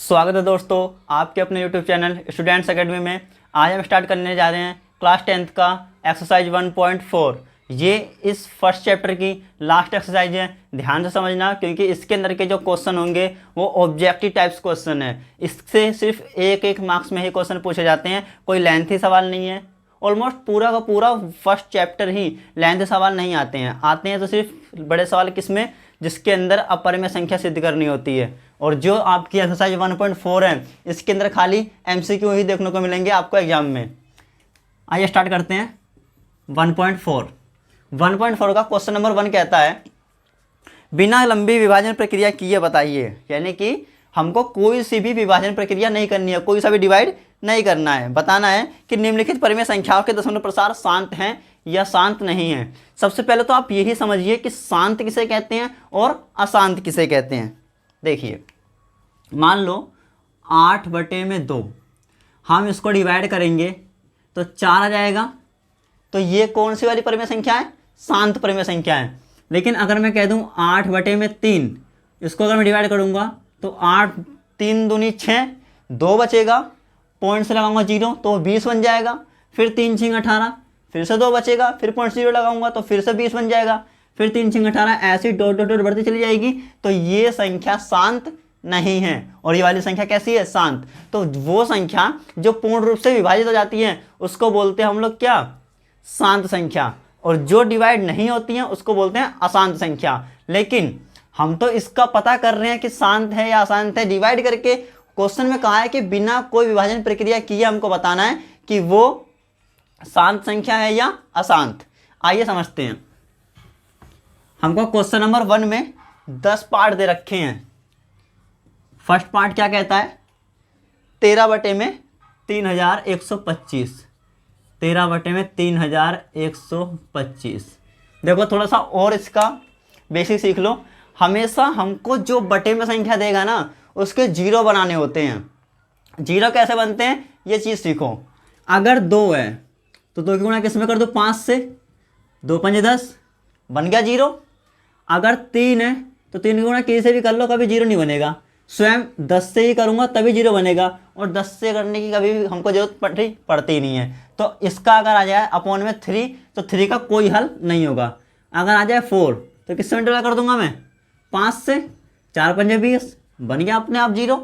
स्वागत है दोस्तों आपके अपने YouTube चैनल स्टूडेंट्स एकेडमी में। आज हम स्टार्ट करने जा रहे हैं क्लास 10th का एक्सरसाइज 1.4। ये इस फर्स्ट चैप्टर की लास्ट एक्सरसाइज है। ध्यान से समझना क्योंकि इसके अंदर के जो क्वेश्चन होंगे वो ऑब्जेक्टिव टाइप्स क्वेश्चन है। इससे सिर्फ एक मार्क्स में ही क्वेश्चन पूछे जाते हैं, कोई लेंथी सवाल नहीं है। ऑलमोस्ट पूरा का पूरा फर्स्ट चैप्टर ही लेंथ सवाल नहीं आते हैं तो सिर्फ बड़े सवाल किसमें, जिसके अंदर अपरिमेय संख्या सिद्ध करनी होती है। और जो आपकी एक्सरसाइज 1.4 है इसके अंदर खाली MCQ ही देखने को मिलेंगे आपको एग्जाम में। आइए स्टार्ट करते हैं 1.4। 1.4 का क्वेश्चन नंबर 1 कहता है बिना लंबी विभाजन प्रक्रिया किए बताइए। यानी कि हमको कोई सी भी विभाजन प्रक्रिया नहीं करनी है, कोई सा भी डिवाइड नहीं करना है। बताना है कि निम्नलिखित परिमेय संख्याओं के दशमलव प्रसार शांत हैं या शांत नहीं है। सबसे पहले तो आप यही समझिए कि शांत किसे कहते हैं और अशांत किसे कहते हैं। देखिए मान लो 8/2 हम इसको डिवाइड करेंगे तो 4 आ जाएगा। तो ये कौन सी वाली परिमेय संख्या है? शांत परिमेय संख्या है। लेकिन अगर मैं कह दूं 8/3, इसको अगर मैं डिवाइड करूंगा तो 8 3 दूनी 6, 2 बचेगा, पॉइंट से लगाऊंगा 0 तो 20 बन जाएगा। फिर 3 6 18, फिर से 2 बचेगा, फिर पॉइंट 0 लगाऊंगा तो फिर से 20 बन जाएगा। फिर 3 6 18, ऐसी डॉट डॉट डॉट बढ़ती चली जाएगी। तो ये संख्या शांत नहीं है और ये वाली संख्या कैसी है? शांत। तो वो संख्या जो पूर्ण रूप से विभाजित हो जाती है उसको बोलते हैं हम लोग क्या? शांत संख्या। और जो डिवाइड नहीं होती हैं उसको बोलते हैं अशांत संख्या। लेकिन हम तो इसका पता कर रहे हैं कि शांत है या अशांत है डिवाइड करके। क्वेश्चन में कहा है कि बिना कोई विभाजन प्रक्रिया किए हमको बताना है कि वो शांत संख्या है या अशांत। आइए समझते हैं। हमको क्वेश्चन नंबर 1 में 10 पार्ट दे रखे हैं। फर्स्ट पार्ट क्या कहता है? 13/3125। 13/3125। देखो थोड़ा सा और इसका बेसिक सीख लो। हमेशा हमको जो बटे में संख्या देगा ना उसके 0 बनाने होते हैं। 0 कैसे बनते हैं ये चीज़ सीखो। अगर 2 है तो 2 की गुणा किस में कर दो? 5 से। 2 5 10 बन गया 0। अगर 3 है तो 3 की गुणा किसी से भी कर लो, कभी 0 नहीं बनेगा। स्वयं 10 से ही करूँगा तभी 0 बनेगा और 10 से करने की कभी भी हमको जरूरत पड़ती नहीं है। तो इसका अगर आ जाए अपॉन में 3 तो 3 का कोई हल नहीं होगा। अगर आ जाए 4 तो किससे मल्टीप्लाई कर दूंगा मैं? 5 से। 4 5 20 बन गया अपने आप 0।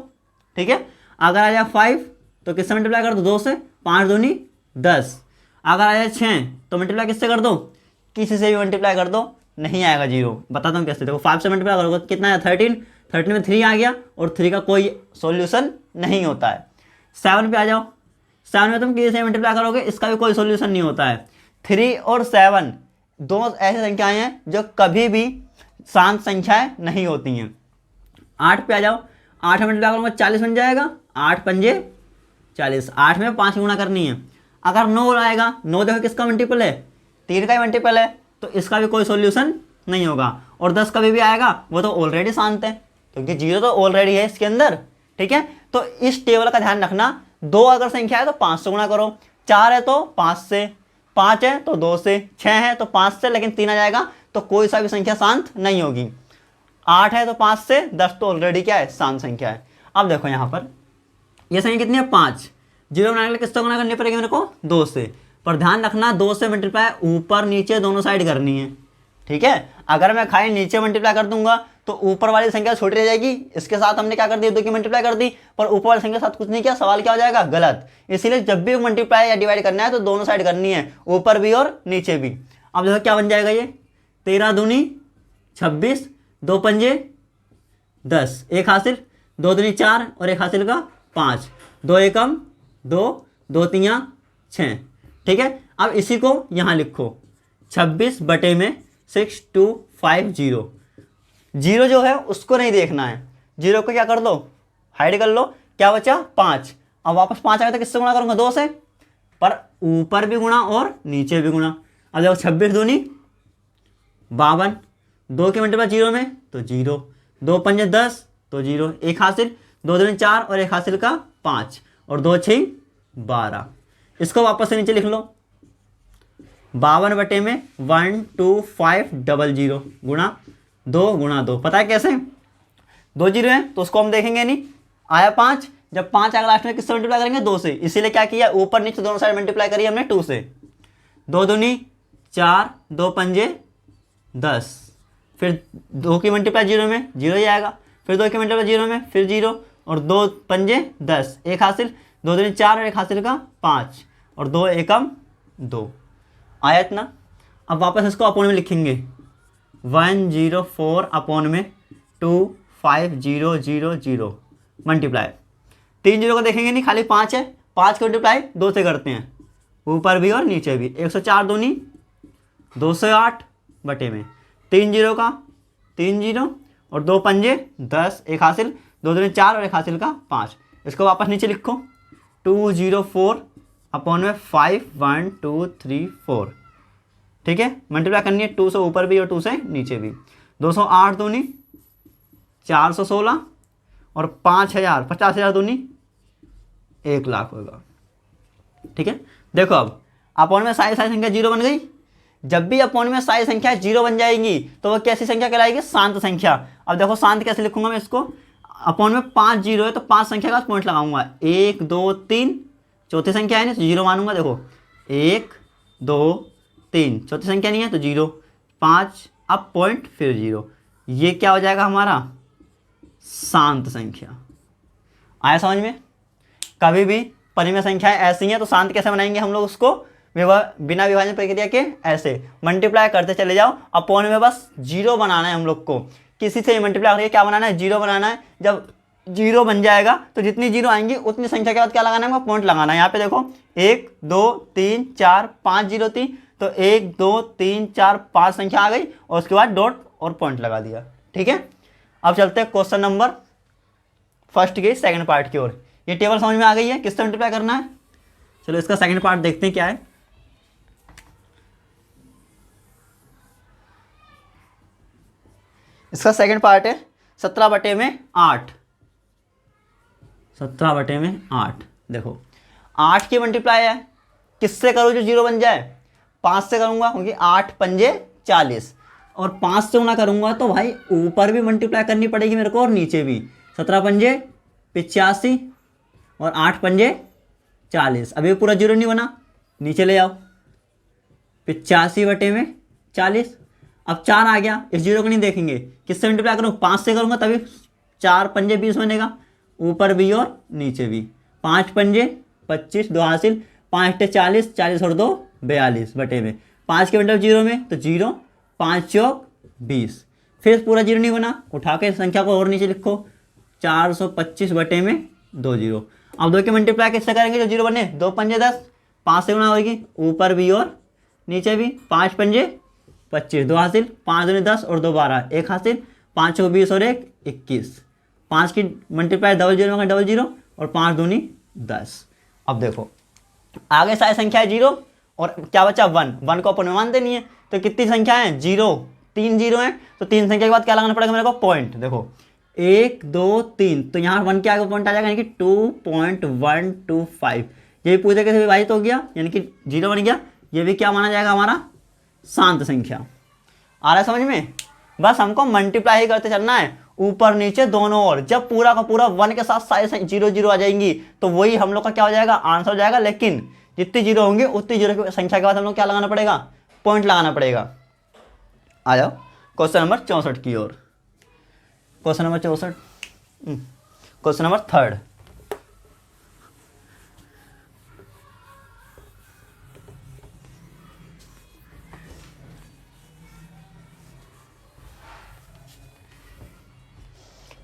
ठीक है। अगर आ जाए 5 तो किससे मल्टीप्लाई कर दो? 2 से। 5 दूनी 10। अगर आ जाए 6 तो मल्टीप्लाई किससे कर दो? किसी से भी मल्टीप्लाई कर दो, नहीं आएगा 0। बताता हूँ कैसे। देखो 5 से मल्टीप्लाई करोगे कितना है? 13। 13 में 3 आ गया और 3 का कोई सॉल्यूशन नहीं होता है। 7 पे आ जाओ। 7 में तुम किसी से मल्टीप्लाई करोगे, इसका भी कोई सॉल्यूशन नहीं होता है। 3 और 7 दो ऐसी संख्याएं हैं जो कभी भी शांत संख्याएं नहीं होती हैं। 8 पे आ जाओ। 8 में मल्टीप्लाई करूँगा 40 बन जाएगा। 8 पंजे 40। 8 में 5 गुणा करनी है। अगर 9 आएगा, 9 देखो किसका मल्टीपल है? 3 का ही मल्टीपल है, तो इसका भी कोई सॉल्यूशन नहीं होगा। और 10 कभी भी आएगा वो तो ऑलरेडी शांत है क्योंकि 0 तो ऑलरेडी है इसके अंदर। ठीक है। तो इस टेबल का ध्यान रखना। 2 अगर संख्या है तो 5 से गुणा करो। 4 है तो 5 से। 5 है तो 2 से। 6 है तो 5 से, लेकिन 3 आ जाएगा तो कोई सा भी संख्या शांत नहीं होगी। 8 है तो 5 से। 10 तो ऑलरेडी क्या है? शांत संख्या है। अब देखो यहाँ पर ये संख्या कितनी है? 5। 0 बनाने के लिए किससे गुणा करनी पड़ेगी मेरे को? 2 से। पर ध्यान रखना 2 से मल्टीप्लाई ऊपर नीचे दोनों साइड करनी है। ठीक है। अगर मैं खाली नीचे मल्टीप्लाई कर दूंगा तो ऊपर वाली संख्या छोटी रह जाएगी। इसके साथ हमने क्या कर दिया? 2 की मल्टीप्लाई कर दी, पर ऊपर वाली संख्या के साथ कुछ नहीं किया। सवाल क्या हो जाएगा? गलत। इसीलिए जब भी मल्टीप्लाई या डिवाइड करना है तो दोनों साइड करनी है, ऊपर भी और नीचे भी। अब देखो क्या बन जाएगा ये? 13 दूनी 26, 2 पंजे 10, 1 हासिल, 2 दूनी 4 और 1 हासिल का 5, 2 एकम 2, 2 तियाँ 6। ठीक है। अब इसी को यहाँ लिखो 26 बटे में 6250। 0 जो है उसको नहीं देखना है। 0 को क्या कर दो? हाइड कर लो। क्या बचा? 5। अब वापस 5 आएगा तो किससे गुणा करूंगा? 2 से। पर ऊपर भी गुणा और नीचे भी गुणा। अब देखो 26 दूनी 52। 2 के मल्टीप्लाई 0 में तो 0। 2 पंजे 10 तो 0। 1 हासिल, 2 दूनी 4 और 1 हासिल का 5 और 2 6 12। इसको वापस से नीचे लिख लो। 52 बटे में 12500 गुणा 2 गुणा 2। पता है कैसे? 2 0 है तो उसको हम देखेंगे नहीं। आया 5, जब 5 आएगा लास्ट में किससे मल्टीप्लाई करेंगे? 2 से। इसीलिए क्या किया, ऊपर नीचे दोनों साइड मल्टीप्लाई करी हमने 2 से। 2 दूनी 4, 2 पंजे 10, फिर 2 की मल्टीप्लाई 0 में 0 ही आएगा, फिर 2 की मल्टीप्लाई 0 में फिर 0, और 2 पंजे 10, एक हासिल, 2 दूनी 4 और एक हासिल का 5, और 2 एकम 2, आया इतना। अब वापस इसको अपोन में लिखेंगे, 104 अपोन में 25000 मल्टीप्लाई, 3 जीरो को देखेंगे नहीं, खाली 5 है, 5 को मल्टीप्लाई 2 से करते हैं, ऊपर भी और नीचे भी। 104 दूनी 208 बटे में 3 जीरो का 3 जीरो, और 2 पंजे 10, एक हासिल, 2 दूनी 4 और एक हासिल का 5। इसको वापस नीचे लिखो, 204 अपोन में 51234, ठीक है। मल्टीप्लाई करनी है 2 से ऊपर भी और 2 से नीचे भी। 208 दूनी 416, और 5000 50,000 दूनी 1,00,000 होगा, ठीक है। देखो अब अपोन में सारी संख्या 0 बन गई। जब भी अपोन में सारी संख्या 0 बन जाएगी तो वो कैसी संख्या कहलाएगी? शांत संख्या। अब देखो शांत कैसे लिखूंगा मैं इसको, अपोन में 5 जीरो है तो 5 संख्या का पॉइंट लगाऊंगा, 1 2 3, चौथी संख्या है नहीं तो 0 मानूंगा। देखो 1 2 3, चौथी संख्या नहीं है तो 0, 5 अब पॉइंट फिर 0, ये क्या हो जाएगा हमारा? शांत संख्या। आया समझ में? कभी भी परिमेय संख्याएं ऐसी हैं तो शांत कैसे बनाएंगे हम लोग उसको? बिना विभाजन प्रक्रिया के ऐसे मल्टीप्लाई करते चले जाओ, अपोन में बस 0 बनाना है हम लोग को, किसी से मल्टीप्लाई करके क्या बनाना है? 0 बनाना है। जब 0 बन जाएगा तो जितनी 0 आएंगी उतनी संख्या के बाद क्या लगाना है? पॉइंट लगाना है। यहाँ पे देखो 1 2 3 4 5 0 3, तो 1 2 3 4 5 संख्या आ गई, और उसके बाद डॉट और पॉइंट लगा दिया, ठीक है। अब चलते हैं क्वेश्चन नंबर फर्स्ट के सेकंड पार्ट की ओर। ये टेबल समझ में आ गई है, किससे मल्टीप्लाई करना है? चलो इसका सेकंड पार्ट देखते हैं क्या है। इसका सेकंड पार्ट है 17 बटे में 8। 17 बटे में 8। देखो 8 की मल्टीप्लाई है, किससे करूँ जो 0 बन जाए? 5 से करूँगा, क्योंकि 8 पंजे 40, और 5 से गुना करूँगा तो भाई ऊपर भी मल्टीप्लाई करनी पड़ेगी मेरे को और नीचे भी। 17 पंजे 85 और 8 पंजे 40। अभी पूरा 0 नहीं बना, नीचे ले आओ, 85 बटे में 40। अब 4 आ गया, इस 0 को नहीं देखेंगे, किससे मल्टीप्लाई करूँ? 5 से करूँगा तभी 4 पंजे 20 बनेगा, ऊपर भी और नीचे भी। 5 पंजे 25, 2 हासिल, 5 टे 40, 40 और 2 42 बटे में 5 के मतलब 0 में तो 0, 5 चौक 20। फिर पूरा 0 नहीं बना, उठा के संख्या को और नीचे लिखो, 425 बटे में 2 0। अब 2 के मल्टीप्लाई किससे करेंगे जो 0 बने? 2 पंजे 10, 5 से गुना होगी, ऊपर भी और नीचे भी। 5 पंजे 25, 2 हासिल, 5 दूनी 10 और 2 12, एक हासिल, 5 चौक 20 और 1 21। 5 की मल्टीप्लाई 00 का 00, और 5 दूनी 10। अब देखो आगे सारी संख्या है 0, और क्या बचा? 1। 1 को अपन में मानते नहीं है, तो कितनी संख्या है? 0, 3 0 है, तो 3 संख्या के बाद क्या लगाना पड़ेगा मेरे को? पॉइंट। देखो 1 2 3, तो यहाँ 1 के आगे पॉइंट आ जाएगा, यानी कि 2.125। ये भी पूरे कैसे विभाजित हो गया, यानी कि 0 बन गया। ये भी क्या माना जाएगा हमारा? शांत संख्या। आ रहा है समझ में? बस हमको मल्टीप्लाई ही करते चलना है, ऊपर नीचे दोनों ओर। जब पूरा का पूरा 1 के साथ सारी 0 0 आ जाएंगी तो वही हम लोग का क्या हो जाएगा? आंसर हो जाएगा। लेकिन जितनी 0 होंगे उतनी 0 की संख्या के बाद हम लोग क्या लगाना पड़ेगा? पॉइंट लगाना पड़ेगा। आ जाओ क्वेश्चन नंबर 64 की ओर। Question number 64, question number 3।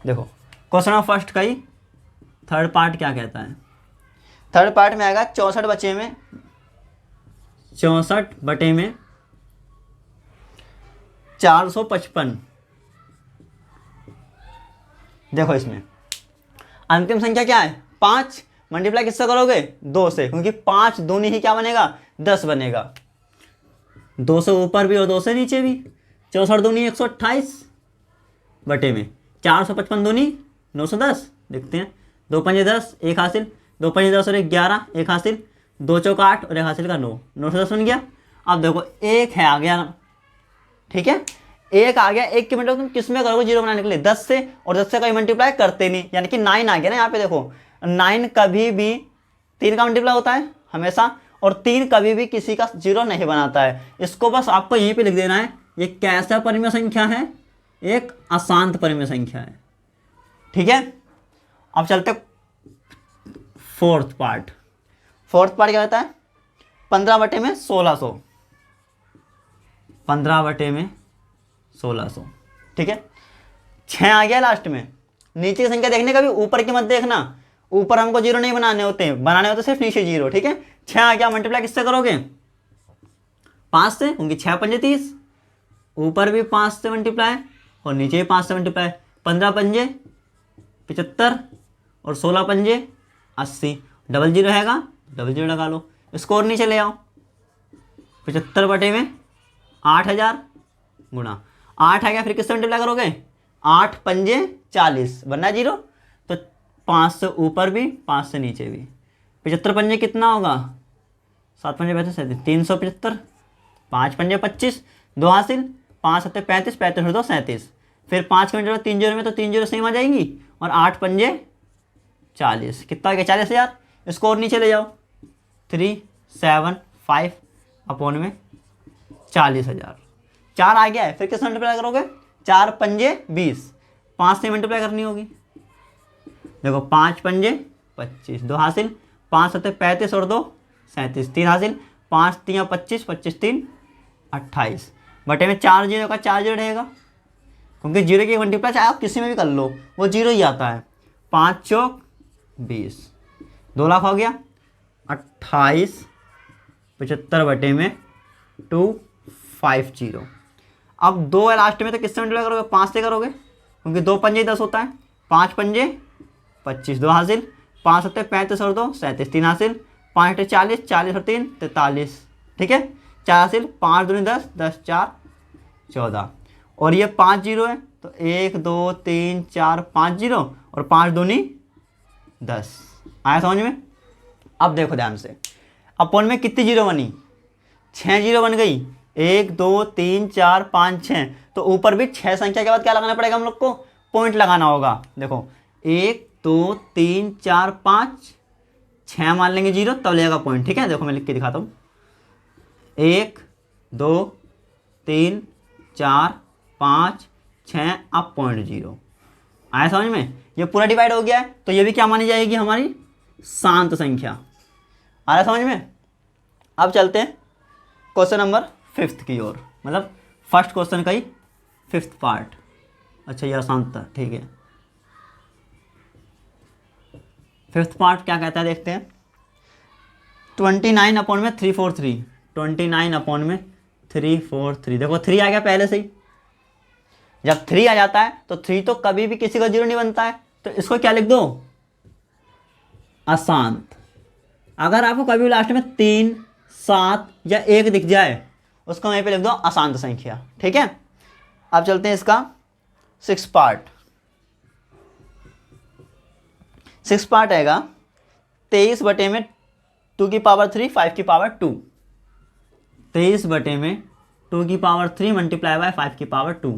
देखो क्वेश्चन नंबर फर्स्ट का ही थर्ड पार्ट क्या कहता है? थर्ड पार्ट में आएगा 64 बचे में 64 बटे में 455। देखो इसमें अंतिम संख्या क्या है? 5। मल्टीप्लाई किससे करोगे? 2 से, क्योंकि 5 दूनी ही क्या बनेगा? 10 बनेगा। 2 से ऊपर भी और 2 से नीचे भी। 64 दूनी 128 बटे में 455 दूनी 910। देखते हैं, 2 पंजे 10, एक हासिल, 2 पंजे 10 और 1 11, एक हासिल, 2 चौक 8 और एक हासिल का 9, 910 बन गया। अब देखो 1 है आ गया, ठीक है। एक आ गया, एक की मल्टीप्लाई तुम किस में करोगे जीरो बनाने के लिए? 10 से, और 10 से कभी मल्टीप्लाई करते नहीं, यानी कि 9 आ गया ना यहाँ पे। देखो 9 कभी भी 3 का मल्टीप्लाई होता है हमेशा, और 3 कभी भी किसी का जीरो नहीं बनाता है। इसको बस आपको यहीं पे लिख देना है, ये कैसा परिमेय संख्या है? एक अशांत परिमेय संख्या है, ठीक है। अब चलते फोर्थ पार्ट। फोर्थ पार्ट क्या होता है? 15 बटे में 1600, 15 बटे में 1600, ठीक है। 6 आ गया लास्ट में। नीचे की संख्या देखने का भी ऊपर की मत देखना, ऊपर हमको जीरो नहीं बनाने होते, बनाने होते सिर्फ नीचे जीरो, ठीक है। 6 आ गया, मल्टीप्लाई किससे करोगे? 5 से, क्योंकि 6 पंजे 30, ऊपर भी 5 से मल्टीप्लाई और नीचे भी 5 से मल्टीप्लाई। 15 पंजे 75 और 16 पंजे 80, डबल जीरो रहेगा, डबल जीरो लगा लो, स्कोर नीचे ले आओ। 75 बटे में 8000 गुणा 8 आ गया, फिर किससे मल्टीप्लाई करोगे? 8 पंजे 40, बनना जीरो, तो 5 से ऊपर भी 5 से नीचे भी। 75 पंजे कितना होगा? 7 पंजे 35, 375, 5 पंजे 25, 2 हासिल, 5 सत्ते 35, 35 और 2 37, फिर 5 के मल्टीप्लाई 3 जीरो में, तो 3 जीरो सेम आ जाएंगी, और 8 पंजे 40, कितना आ गया? 40,000। स्कोर नीचे ले जाओ, 375 अपॉन में 40,000। 4 आ गया है, फिर किस मल्टीप्लाई करोगे? 4 पंजे 20, 5 से मल्टीप्लाई करनी होगी। देखो 5 पंजे 25, 2 हासिल, 5 सत्ते 35 और 2 37, 3 हासिल, 5 3 25, 25 3 28, बटे में 4 जीरो का 4 जीरो रहेगा, क्योंकि जीरो की मल्टीप्लाई चाहे आप किसी में भी कर लो वो जीरो ही आता है। 5 चौक 20, 2 लाख हो गया। 28 75 बटे में 250। अब 2 है लास्ट में, तो किससे मल्टीप्लाई करोगे? 5 से करोगे, क्योंकि 2 पंजे 10 होता है। 5 पंजे 25, 2 हासिल, 5 सत्ते 35 और 2 37, 3 हासिल, 5 अट्ठे 40, 40 और 3 43, ठीक है। 4 हासिल, 5 दूनी 10, 10 4 14, और ये 5 जीरो है, तो 1 2 3 4 5 जीरो, और 5 दूनी 10। आया समझ में? अब देखो ध्यान से, अपॉन में कितनी जीरो बनी? 6 जीरो बन गई। 1 2 3 4 5 6, तो ऊपर भी 6 संख्या के बाद क्या लगाना पड़ेगा हम लोग को? पॉइंट लगाना होगा। देखो 1 2 3 4 5 6 मान लेंगे जीरो, तब लगेगा पॉइंट, ठीक है। देखो मैं लिख के दिखाता हूँ, 1 2 3 4 5 6, अब पॉइंट जीरो। आया समझ में? ये पूरा डिवाइड हो गया है, तो ये भी क्या मानी जाएगी? हमारी शांत संख्या। आया समझ में? अब चलते हैं क्वेश्चन नंबर 5 की ओर, मतलब फर्स्ट क्वेश्चन का ही 5th पार्ट। अच्छा ये अशांत था, ठीक है। 5th पार्ट क्या कहता है देखते हैं। 29 अपॉन में 343, 29 अपॉन में 343। देखो 3 आ गया पहले से ही, जब 3 आ जाता है तो 3 तो कभी भी किसी का जीरो नहीं बनता है, तो इसको क्या लिख दो? अशांत। अगर आपको कभी लास्ट में 3 7 या 1 दिख जाए, उसको वहीं पे लिख दो अशांत संख्या, ठीक है। अब चलते हैं इसका 6th पार्ट। 6th पार्ट आएगा 23 बटे में 2 की पावर 3 5 की पावर 2। 23 बटे में 2 की पावर 3 मल्टीप्लाई बाय 5 की पावर 2।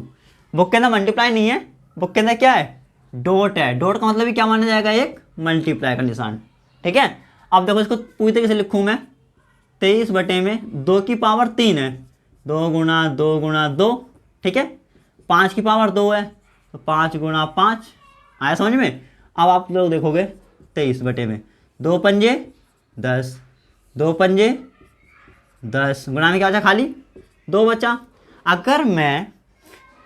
बुक के अंदर मल्टीप्लाई नहीं है, बुक के अंदर क्या है? डॉट है। डॉट का मतलब भी क्या माना जाएगा? एक मल्टीप्लाई का निशान, ठीक है। अब देखो इसको पूरी तरीके से लिखूँ मैं, 23 बटे में 2 की पावर 3 है, 2 गुणा 2 गुणा 2, ठीक है। 5 की पावर 2 है, तो 5 गुणा 5। आया समझ में? अब आप लोग देखोगे 23 बटे में 2 पंजे 10, 2 पंजे 10, गुणा में क्या बचा? खाली 2 बचा। अगर मैं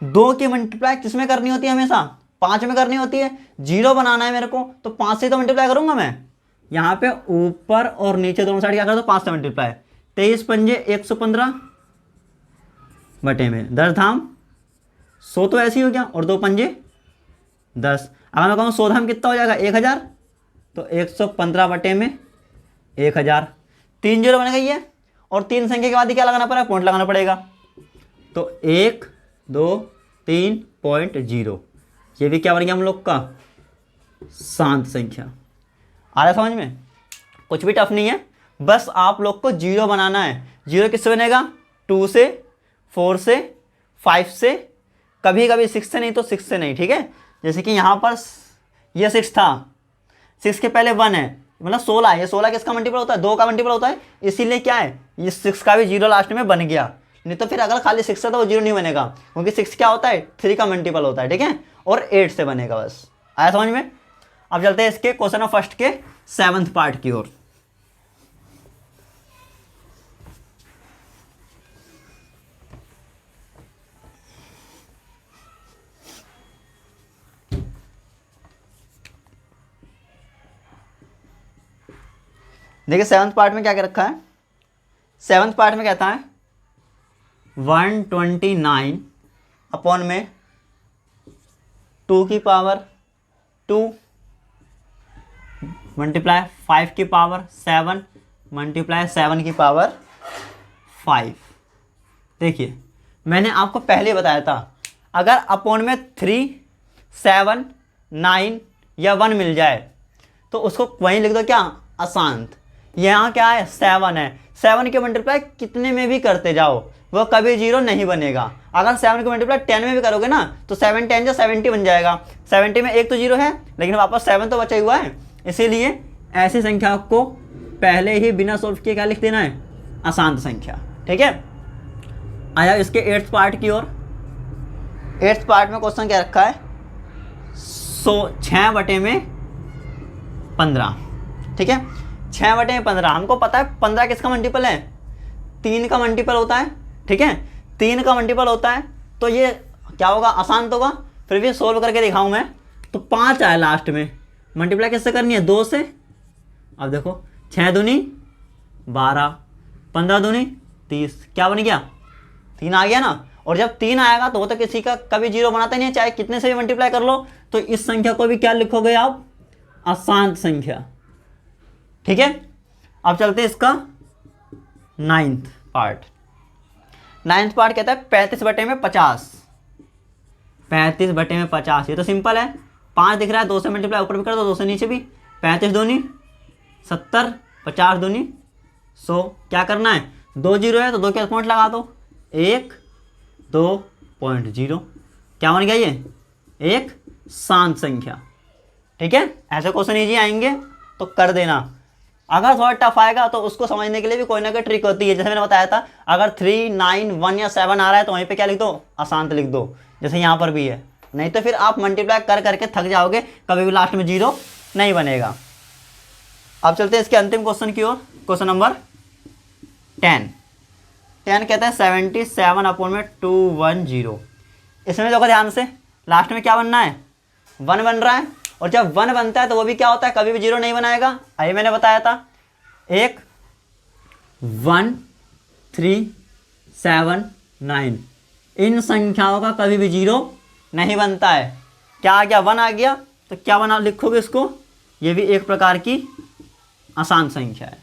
2 की मल्टीप्लाई किस में करनी होती है? हमेशा 5 में करनी होती है। जीरो बनाना है मेरे को, तो 5 से तो मल्टीप्लाई करूंगा मैं। यहाँ पे ऊपर और नीचे दोनों साइड क्या कर दो? 5 से मल्टीप्लाई। 23 पंजे 115 बटे में 10 धाम 100, तो ऐसे ही हो गया, और 2 पंजे 10। अगर मैं कहूँ 100 धाम कितना हो जाएगा? 1000, तो 115 बटे में 1000। 3 जीरो बन गई है, और 3 संख्या के बाद ही क्या लगाना पड़ेगा? पॉइंट लगाना पड़ेगा। तो 1 2 3 पॉइंट 0, ये भी क्या बन गया हम लोग का? शांत संख्या। आ रहा है समझ में? कुछ भी टफ नहीं है, बस आप लोग को जीरो बनाना है। जीरो किससे बनेगा? 2 से, 4 से, 5 से कभी कभी 6 से नहीं तो 6 से नहीं, ठीक है। जैसे कि यहाँ पर ये 6 था, 6 के पहले 1 है, मतलब 16 है। ये 16 किसका मल्टीपल होता है? 2 का मल्टीपल होता है, इसीलिए क्या है, ये 6 का भी 0 लास्ट में बन गया। नहीं तो फिर अगर खाली 6 से तो वो 0 नहीं बनेगा, क्योंकि 6 क्या होता है, 3 का मल्टीपल होता है, ठीक है। और 8 से बनेगा, बस आया समझ में। अब चलते हैं इसके क्वेश्चन ऑफ फर्स्ट के 7th पार्ट की ओर। देखिए 7th पार्ट में क्या क्या रखा है। 7th पार्ट में कहता है 129 अपॉन में 2 की पावर 2 मल्टीप्लाई 5 की पावर 7 मल्टीप्लाई 7 की पावर 5। देखिए मैंने आपको पहले बताया था, अगर अपॉन में 3, 7, 9 या 1 मिल जाए तो उसको वहीं लिख दो क्या, अशांत। यहाँ क्या है, 7 है, 7 के मल्टीप्लाई कितने में भी करते जाओ वो कभी 0 नहीं बनेगा। अगर 7 के मल्टीप्लाई 10 में भी करोगे ना तो 7 10 या 70 बन जाएगा। 70 में एक तो 0 है, लेकिन वापस 7 तो बचा हुआ है, इसीलिए ऐसी संख्या को पहले ही बिना सोल्व किए क्या लिख देना है, अशांत संख्या, ठीक है। आया इसके 8th पार्ट की ओर। 8th पार्ट में क्वेश्चन क्या रखा है, 6/15, ठीक है। 6/15 हमको पता है 15 किसका मल्टीपल है, 3 का मल्टीपल होता है, ठीक है। 3 का मल्टीपल होता है तो ये क्या होगा, अशांत होगा। फिर भी सोल्व करके दिखाऊं मैं तो 5 आया लास्ट में, मल्टीप्लाई किससे करनी है, 2 से। अब देखो 6 दूनी 12, 15 दूनी 30, क्या बन गया, 3 आ गया ना। और जब 3 आएगा तो वो तो किसी का कभी 0 बनाता नहीं है, चाहे कितने से भी मल्टीप्लाई कर लो। तो इस संख्या को भी क्या लिखोगे आप, अशांत संख्या, ठीक है। अब चलते हैं इसका 9th पार्ट। 9th पार्ट कहता है 35/50। 35/50, ये तो सिंपल है, 5 दिख रहा है, 2 से मल्टीप्लाई ऊपर भी कर दो, 2 से नीचे भी। 35 दूनी 70, 50 दूनी 100। क्या करना है, 2 0 है तो 2 के पॉइंट लगा दो, 1 2.0, क्या बन गया ये, एक शांत संख्या, ठीक है। ऐसे क्वेश्चन इजी आएंगे तो कर देना। अगर थोड़ा टफ आएगा तो उसको समझने के लिए भी कोई ना कोई ट्रिक होती है। जैसे मैंने बताया था, अगर 3, 9, 1 या 7 आ रहा है तो वहीं पे क्या लिख दो, अशांत लिख दो, जैसे यहाँ पर भी है। नहीं तो फिर आप मल्टीप्लाई कर करके थक जाओगे, कभी भी लास्ट में 0 नहीं बनेगा। अब चलते हैं इसके अंतिम क्वेश्चन की ओर, क्वेश्चन नंबर 10। 10 कहता है 77/210। इसमें देखो ध्यान से, लास्ट में क्या बनना है, 1 बन रहा है। और जब 1 बनता है तो वो भी क्या होता है, कभी भी 0 नहीं बनाएगा। अभी मैंने बताया था, 1 1 3 7 9, इन संख्याओं का कभी भी 0 नहीं बनता है। क्या आ गया, 1 आ गया तो क्या बना लिखोगे इसको, ये भी एक प्रकार की अशांत संख्या है।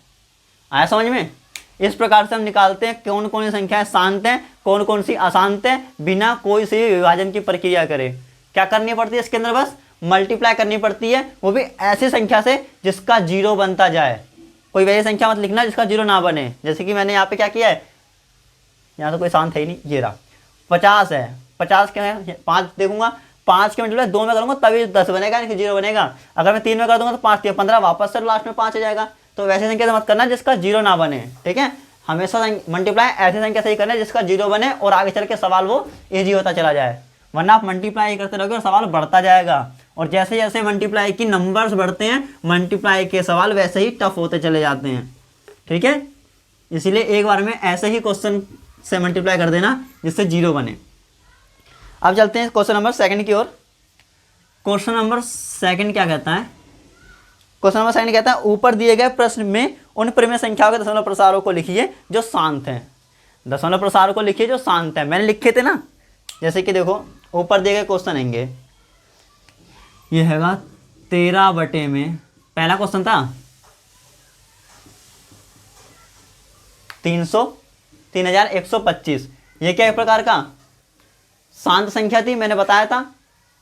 आया समझ में। इस प्रकार से हम निकालते हैं कौन कौन सी संख्याएं शांत हैं, कौन कौन सी अशांत हैं, बिना कोई सी विभाजन की प्रक्रिया करे। क्या करनी पड़ती है इसके अंदर, बस मल्टीप्लाई करनी पड़ती है, वो भी ऐसी संख्या से जिसका 0 बनता जाए। कोई वैसी संख्या मत लिखना जिसका 0 ना बने। जैसे कि मैंने यहाँ पे क्या किया है, यहाँ तो कोई शांत है ही नहीं, ये रहा 50 है, 50 क्या है, 5 देखूंगा, 5 के मल्टीप्लाई 2 में करूंगा तभी 10 बनेगा, नहीं 0 बनेगा। अगर मैं 3 में कर दूंगा तो 5 3 15, वापस से लास्ट में 5 आ जाएगा। तो वैसे संख्या से मत करना जिसका 0 ना बने, ठीक है। हमेशा मल्टीप्लाई ऐसी संख्या से ही करना जिसका 0 बने और आगे चल के सवाल वो ईजी होता चला जाए। वरना आप मल्टीप्लाई करते रहोगे और सवाल बढ़ता जाएगा, और जैसे जैसे मल्टीप्लाई की नंबर्स बढ़ते हैं मल्टीप्लाई के सवाल वैसे ही टफ होते चले जाते हैं, ठीक है। इसीलिए एक बार में ऐसे ही क्वेश्चन से मल्टीप्लाई कर देना जिससे 0 बने। अब चलते हैं क्वेश्चन नंबर 2 की ओर। क्वेश्चन नंबर 2 क्या कहता है, क्वेश्चन नंबर 2 कहता है ऊपर दिए गए प्रश्न में उन परिमेय संख्याओं के दशमलव प्रसारों को लिखिए जो शांत हैं। दशमलव प्रसारों को लिखिए जो शांत है, मैंने लिखे थे ना। जैसे कि देखो ऊपर दिए गए क्वेश्चन हैंगे, ये हैगा 13 में, पहला क्वेश्चन था 3125। ये क्या एक प्रकार का शांत संख्या थी, मैंने बताया था,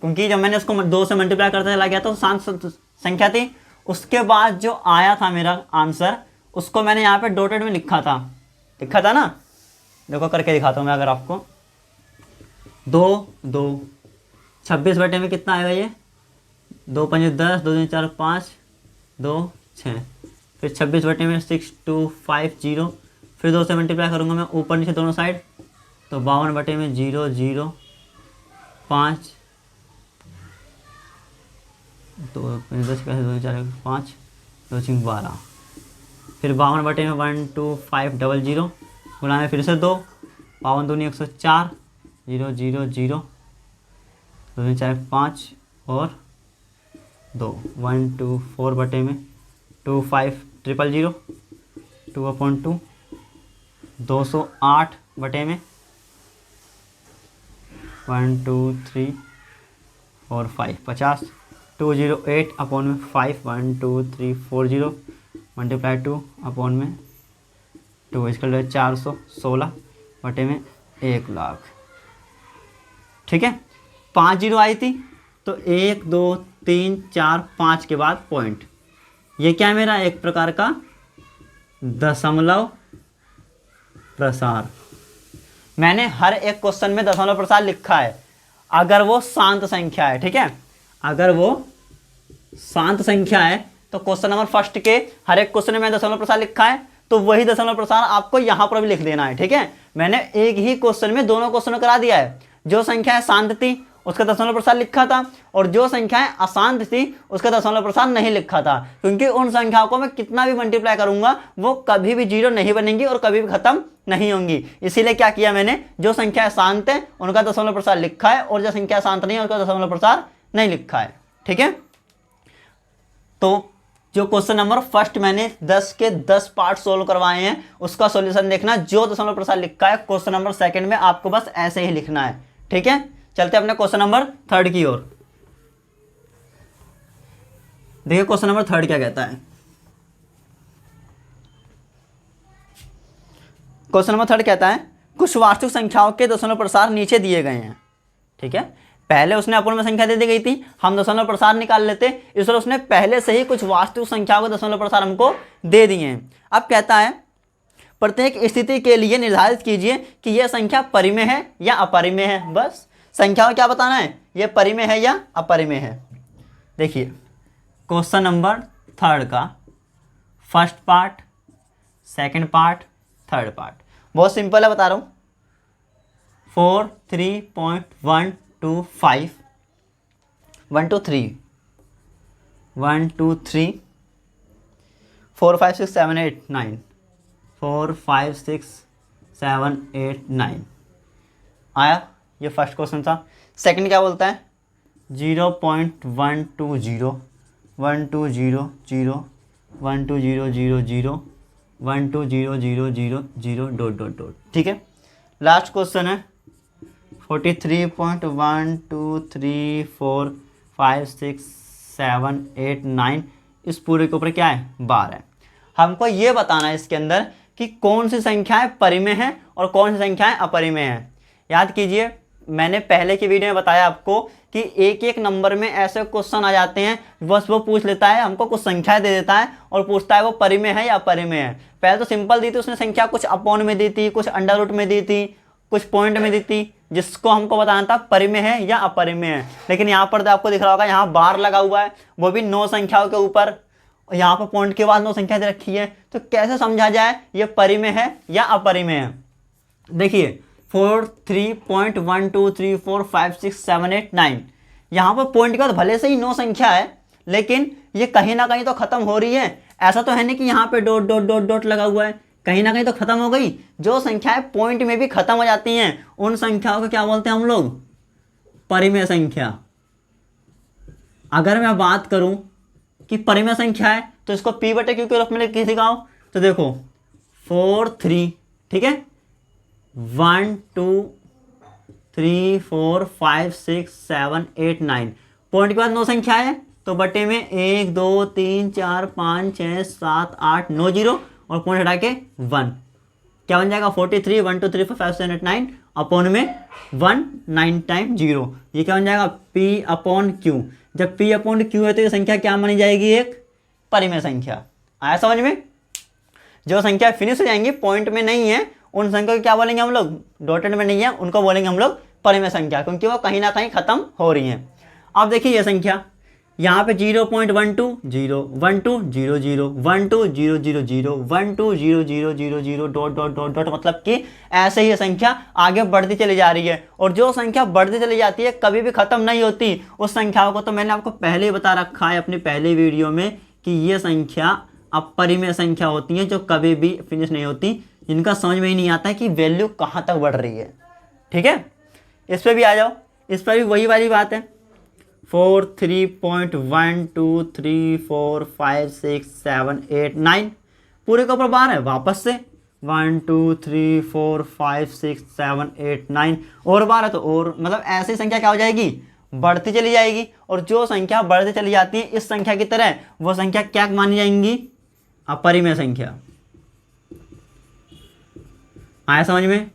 क्योंकि जब मैंने इसको 2 से मल्टीप्लाई करते चला गया तो शांत संख्या थी। उसके बाद जो आया था मेरा आंसर, उसको मैंने यहाँ पे डॉटेड में लिखा था ना। देखो करके दिखाता हूँ मैं अगर आपको, 2 26 बटे में कितना आएगा ये, 2 5 10, 2 3 4 5, 2 6, फिर 26 बटे में 6 2 5 0, फिर 2 से मल्टीप्लाई करूँगा मैं ऊपर नीचे दोनों साइड, तो 52 बटे में 0 0 5, 2 10 कैसे 2 4 5, 2 6 12, फिर 52 बटे में 1 2 5 0 0, गुना में फिर से 2, 52 दूनी 104, 0 0 0, 2 4 5 और 2, 1 2 4 बटे में 2 5 0 0 2/2, 208 बटे में 1 2 3 4 5 50, 208 अपॉन में 5 1 2 3 4 0 मल्टीप्लाई 2 अपॉन में 2 इसका 416 बटे में 1 लाख। ठीक है, 5 जीरो आई थी तो 1 2 3 4 5 के बाद पॉइंट, ये क्या है मेरा एक प्रकार का दशमलव प्रसार। मैंने हर एक क्वेश्चन में दशमलव प्रसार लिखा है अगर वो शांत संख्या है। ठीक है, अगर वो शांत संख्या है तो क्वेश्चन नंबर फर्स्ट के हर एक क्वेश्चन में दशमलव प्रसार लिखा है, तो वही दशमलव प्रसार आपको यहां पर भी लिख देना है। ठीक है, मैंने एक ही क्वेश्चन में दोनों क्वेश्चन करा दिया है, जो संख्या शांत थी उसका दशमलव प्रसार लिखा था और जो संख्याएं अशांत थी उसका दशमलव प्रसार नहीं लिखा था, क्योंकि उन संख्याओं को मैं कितना भी मल्टीप्लाई करूंगा वो कभी भी जीरो नहीं बनेंगी और कभी भी खत्म नहीं होंगी। इसीलिए क्या किया मैंने, जो संख्या शांत है उनका दशमलव प्रसार लिखा है और जो संख्या शांत नहीं है उसका दशमलव प्रसार नहीं लिखा है। ठीक है, तो जो क्वेश्चन नंबर फर्स्ट मैंने 10 के 10 पार्ट सोल्व करवाए हैं उसका सॉल्यूशन देखना, जो दशमलव प्रसार लिखा है क्वेश्चन नंबर सेकंड में आपको बस ऐसे ही लिखना है। ठीक है, चलते हैं अपने क्वेश्चन नंबर थर्ड की ओर। देखिए क्वेश्चन नंबर थर्ड क्या कहता है। क्वेश्चन नंबर थर्ड कहता है कुछ वास्तविक संख्याओं के दशमलव प्रसार नीचे दिए गए हैं। ठीक है, पहले उसने अपूर्ण संख्या दे दी गई थी, हम दशमलव प्रसार निकाल लेते, इसलिए उसने पहले से ही कुछ वास्तविक संख्याओं के दशमलव प्रसार हमको दे दिए हैं। अब कहता है प्रत्येक स्थिति के लिए निर्धारित कीजिए कि यह संख्या परिमेय है या अपरिमेय है। बस संख्याओं क्या बताना है, ये परिमेय है या अपरिमेय है। देखिए क्वेश्चन नंबर थर्ड का first part, second part, third part बहुत सिंपल है, बता रहा हूँ। 4 3.125 1 2 3 1 2 3 4 5 6 7 8 9 4 5 6 7 8 9 आया, ये फर्स्ट क्वेश्चन था। सेकंड क्या बोलता है 0.120 1 2 0 0 1 2 0 0 0 1 2 0 0 0 0 डॉट डॉट डॉट। ठीक है, लास्ट क्वेश्चन है 43.123456789, इस पूरे के ऊपर क्या है 12 है। हमको ये बताना है इसके अंदर कि कौन सी संख्याएं परिमेय है और कौन सी संख्याएं अपरिमेय है। याद कीजिए मैंने पहले की वीडियो में बताया आपको कि एक एक नंबर में ऐसे क्वेश्चन आ जाते हैं, बस वो पूछ लेता है, हमको कुछ संख्याएं दे देता है और पूछता है वो परिमेय है या अपरिमेय है। पहले तो सिंपल दी थी उसने संख्या, कुछ अपॉन में दी थी, कुछ अंडर रूट में दी थी, कुछ पॉइंट में दी थी, जिसको हमको बताना था परिमेय है या अपरिमेय है। लेकिन यहाँ पर तो आपको दिख रहा होगा यहाँ बार लगा हुआ है, वो भी 9 संख्याओं के ऊपर, यहाँ पर पॉइंट के बाद 9 संख्या दे रखी है, तो कैसे समझा जाए ये परिमेय है या अपरिमेय है। देखिए 4 3.123456789, यहाँ पर पॉइंट के बाद भले से ही 9 संख्या है लेकिन ये कहीं ना कहीं तो खत्म हो रही है। ऐसा तो है नहीं कि यहाँ पे डॉट डॉट डॉट डॉट लगा हुआ है, कहीं ना कहीं तो खत्म हो गई। जो संख्याएं पॉइंट में भी खत्म हो जाती हैं उन संख्याओं को क्या बोलते हैं हम लोग, परिमेय संख्या। अगर मैं बात करूं कि परिमेय संख्या है तो इसको p बटे q के रूप में लिख के दिखाओ, तो देखो 4 3, ठीक है 1 2 3 4 5 6 7 8 9, पॉइंट के बाद 9 संख्या है तो बटे में 1 2 3 4 5 6 7 8 9 जीरो और पॉइंट हटा के 1, क्या बन जाएगा 43 1 2 3 4 5 7 8 9 अपॉन में 1 9 टाइम 0, ये क्या बन जाएगा p अपॉन q। जब p अपॉन q है तो ये संख्या क्या मानी जाएगी, एक परिमेय संख्या। आया समझ में। जो संख्या फिनिश हो जाएंगी पॉइंट में नहीं है उन संख्या को क्या बोलेंगे हम लोग, डॉटेड में नहीं है उनको बोलेंगे हम लोग परिमेय संख्या, क्योंकि वो कहीं ना कहीं खत्म हो रही हैं। अब देखिए ये संख्या यहाँ पे 0.12 0 1 2 0 0 1 2 0 0 0 1 2 0 0 0 0 डॉट डॉट डॉट डॉट, मतलब कि ऐसे ही ये संख्या आगे बढ़ती चली जा रही है। और जो संख्या बढ़ती चली जाती है कभी भी खत्म नहीं होती। उस संख्याओं को तो मैंने आपको पहले ही बता रखा है अपने पहले वीडियो में कि ये संख्या अपरिमेय संख्या होती है जो कभी भी फिनिश नहीं होती, जिनका समझ में ही नहीं आता है कि वैल्यू कहाँ तक बढ़ रही है। ठीक है, इस पर भी आ जाओ। इस पर भी वही वाली बात है, 4 3.1 2 3 4 5 6 7 8 9 पूरे के ऊपर बार है, वापस से 1 2 3 4 5 6 7 8 9 और बार है तो और, मतलब ऐसी संख्या क्या हो जाएगी, बढ़ती चली जाएगी। और जो संख्या बढ़ती चली जाती है इस संख्या की तरह, वो संख्या क्या मानी जाएंगी, अपरिमेय संख्या। आया समझ में?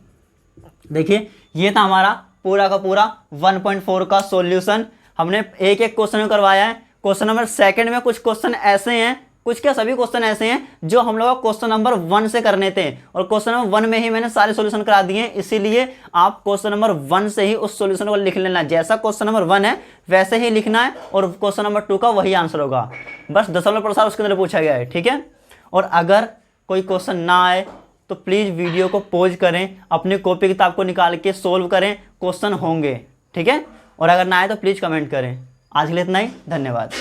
देखिए ये था हमारा पूरा का पूरा 1.4 का सॉल्यूशन। हमने एक एक क्वेश्चन में करवाया है। क्वेश्चन नंबर सेकंड में कुछ क्वेश्चन ऐसे हैं, कुछ क्या सभी क्वेश्चन ऐसे हैं जो हम लोग क्वेश्चन नंबर 1 से करने थे, और क्वेश्चन नंबर 1 में ही मैंने सारे सॉल्यूशन करा दिए हैं। इसीलिए आप क्वेश्चन नंबर 1 से ही उस सॉल्यूशन को लिख लेना, जैसा क्वेश्चन नंबर 1 है वैसे ही लिखना है, और क्वेश्चन नंबर 2 का वही आंसर होगा, बस दशमलव प्रसार उसके अंदर पूछा गया है। ठीक है, और अगर कोई क्वेश्चन ना आए तो प्लीज़ वीडियो को पॉज करें, अपनी कॉपी किताब को निकाल के सोल्व करें, क्वेश्चन होंगे। ठीक है, और अगर ना आए तो प्लीज़ कमेंट करें। आज के लिए इतना ही, धन्यवाद।